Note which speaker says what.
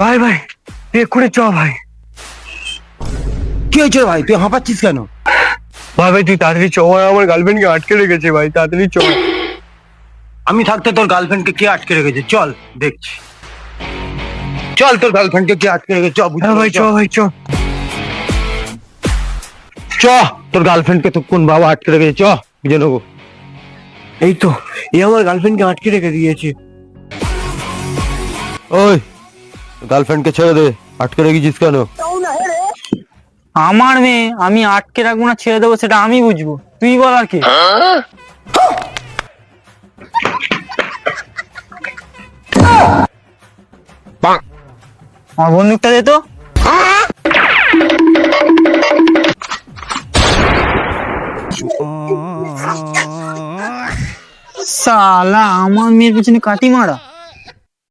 Speaker 1: ভাই ভাই তুই এক্ষুনি চ ভাই।
Speaker 2: কি হয়েছে ভাই, তুই হাঁপাচ্ছিস কেন?
Speaker 1: ভাই ভাই তুই তাড়াতাড়ি চ, আমার গার্লফ্রেন্ডকে আটকে রেখেছে ভাই, তাড়াতাড়ি চ।
Speaker 2: আমি থাকতে তোর গার্লফ্রেন্ডকে কে আটকে রেখেছে? চল দেখছি। চল, তোর গার্লফ্রেন্ডকে কে আটকে রেখেছে?
Speaker 1: হ্যাঁ ভাই চ ভাই চ।
Speaker 2: চ, তোর গার্লফ্রেন্ডকে তো কোন বাবা আটকে রেখেছে, চ বুঝে নেবো।
Speaker 1: এই তো, এই আমার গার্লফ্রেন্ডকে আটকে রেখে দিয়েছে।
Speaker 2: ওই, গার্লফ্রেন্ডকে ছেড়ে দে, আটকে রেখেছিস কেন?
Speaker 3: আমার মেয়ে, আমি আটকে রাখবো না ছেড়ে দেবো সেটা আমি বুঝবো, তুই বল আর কি। আমার বন্দুকটা দে তো। শালা আমার মেয়ের পিছনে কাটি মারা।